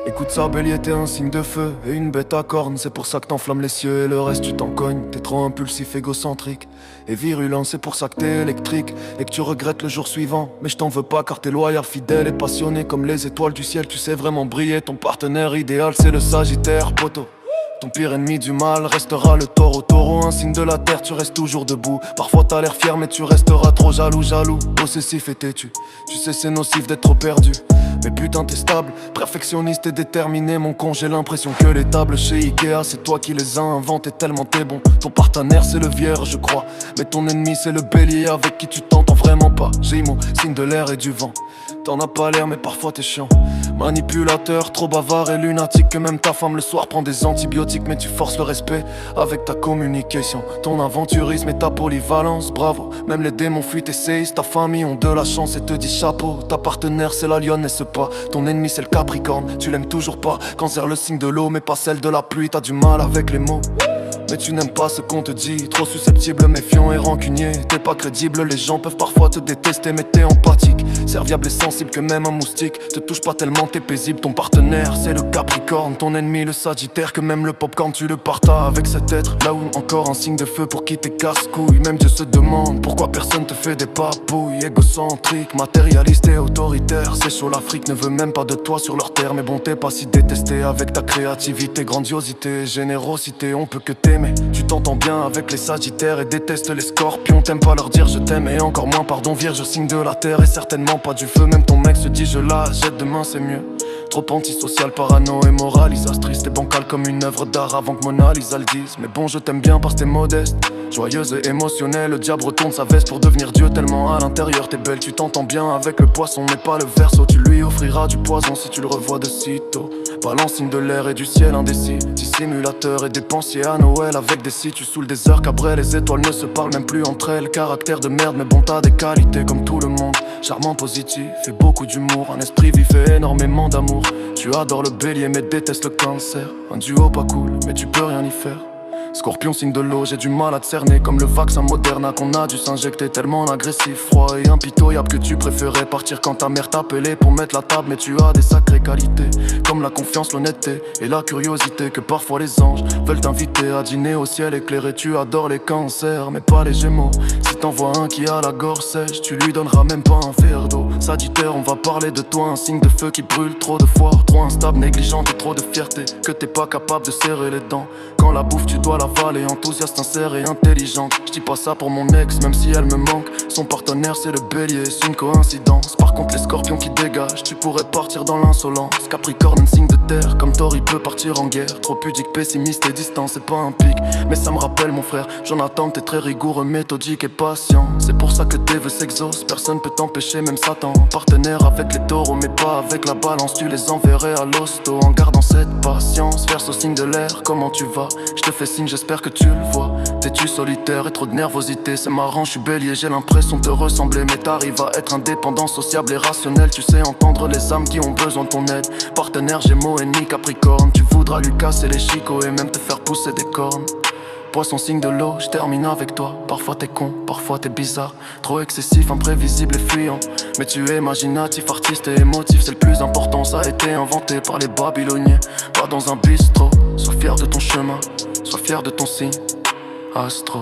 Écoute ça, bélier, t'es un signe de feu et une bête à cornes. C'est pour ça que t'enflammes les cieux et le reste tu t'en cognes. T'es trop impulsif, égocentrique et virulent. C'est pour ça que t'es électrique et que tu regrettes le jour suivant. Mais je t'en veux pas car t'es loyal, fidèle et passionné. Comme les étoiles du ciel, tu sais vraiment briller. Ton partenaire idéal c'est le Sagittaire, poteau. Ton pire ennemi du mal restera le taureau. Taureau, un signe de la terre, tu restes toujours debout. Parfois t'as l'air fier mais tu resteras trop jaloux. Possessif et têtu, tu sais c'est nocif d'être trop perdu. Mais putain t'es stable, perfectionniste et déterminé. Mon con, j'ai l'impression que les tables chez Ikea c'est toi qui les as inventées tellement t'es bon. Ton partenaire c'est le vierge je crois, mais ton ennemi c'est le bélier avec qui tu t'entends vraiment pas. Gémeaux, signe de l'air et du vent. T'en as pas l'air mais parfois t'es chiant. Manipulateur, trop bavard et lunatique. Que même ta femme le soir prend des antibiotiques. Mais tu forces le respect avec ta communication. Ton aventurisme et ta polyvalence, bravo. Même les démons fuient tes séistes. Ta famille ont de la chance et te dit chapeau. Ta partenaire c'est la lionesse pas. Ton ennemi c'est le capricorne, tu l'aimes toujours pas. Cancer le signe de l'eau mais pas celle de la pluie. T'as du mal avec les mots mais tu n'aimes pas ce qu'on te dit. Trop susceptible, méfiant et rancunier. T'es pas crédible, les gens peuvent parfois te détester. Mais t'es empathique, serviable et sensible que même un moustique. Te touche pas tellement, t'es paisible. Ton partenaire c'est le Capricorne. Ton ennemi le Sagittaire. Que même le popcorn tu le partages avec cet être. Là où encore un signe de feu pour qui t'es casse-couille. Même Dieu se demande pourquoi personne te fait des papouilles. Égocentrique, matérialiste et autoritaire. C'est chaud, l'Afrique ne veut même pas de toi sur leur terre. Mais bon t'es pas si détesté avec ta créativité, grandiosité, générosité. On peut que t'aimer. Tu t'entends bien avec les Sagittaires et détestes les Scorpions. T'aimes pas leur dire je t'aime et encore moins pardon. Vierge, signe de la terre et certainement pas du feu. Même ton mec se dit je la jette demain c'est mieux. Trop antisocial, parano et moraliste. Triste et bancal comme une œuvre d'art avant que Mona Lisa le dise. Mais bon je t'aime bien parce que t'es modeste, joyeuse et émotionnelle. Le diable retourne sa veste pour devenir Dieu. Tellement à l'intérieur t'es belle. Tu t'entends bien avec le poisson mais pas le verseau. Tu lui offriras du poison si tu le revois de sitôt. Balance, signe de l'air et du ciel indécis. Dissimulateur et dépensier à Noël. Avec des si tu saoules des heures qu'après les étoiles ne se parlent même plus entre elles. Caractère de merde mais bon t'as des qualités comme tout le monde. Charmant, positif et beaucoup d'humour. Un esprit vif et énormément d'amour. Tu adores le bélier mais détestes le cancer. Un duo pas cool mais tu peux rien y faire. Scorpion, signe de l'eau, j'ai du mal à te cerner. Comme le vaccin Moderna qu'on a dû s'injecter. Tellement agressif, froid et impitoyable que tu préférais partir quand ta mère t'appelait pour mettre la table. Mais tu as des sacrées qualités comme la confiance, l'honnêteté et la curiosité. Que parfois les anges veulent t'inviter à dîner au ciel éclairé. Tu adores les cancers mais pas les gémeaux. Si t'en vois un qui a la gorge sèche, tu lui donneras même pas un verre d'eau. Sagittaire, on va parler de toi, un signe de feu qui brûle. Trop de foi, trop instable, négligente et trop de fierté. Que t'es pas capable de serrer les dents. Quand la bouffe tu dois l'avaler, enthousiaste, sincère et intelligente. J'dis pas ça pour mon ex, même si elle me manque. Son partenaire c'est le bélier, c'est une coïncidence. Par contre les scorpions qui dégagent, tu pourrais partir dans l'insolence. Capricorne, un signe de terre, comme Thor il peut partir en guerre. Trop pudique, pessimiste et distant, c'est pas un pic. Mais ça me rappelle mon frère, Jonathan, t'es très rigoureux, méthodique et patient. C'est pour ça que tes vœux s'exaucent, personne peut t'empêcher, même Satan. Partenaire avec les taureaux mais pas avec la balance. Tu les enverrais à l'hosto en gardant cette patience. Verse au signe de l'air, comment tu vas? Je te fais signe, j'espère que tu le vois. T'es-tu solitaire et trop de nervosité? C'est marrant, je suis bélier, j'ai l'impression de te ressembler. Mais t'arrives à être indépendant, sociable et rationnel. Tu sais entendre les âmes qui ont besoin de ton aide. Partenaire, Gémeaux, ennemi, Capricorne. Tu voudras lui casser les chicots et même te faire pousser des cornes. Poisson, signe de l'eau, je termine avec toi. Parfois t'es con, parfois t'es bizarre. Trop excessif, imprévisible et fuyant. Mais tu es imaginatif, artiste et émotif. C'est le plus important, ça a été inventé par les Babyloniens. Pas dans un bistrot, sois fier de ton chemin, sois fier de ton signe astro.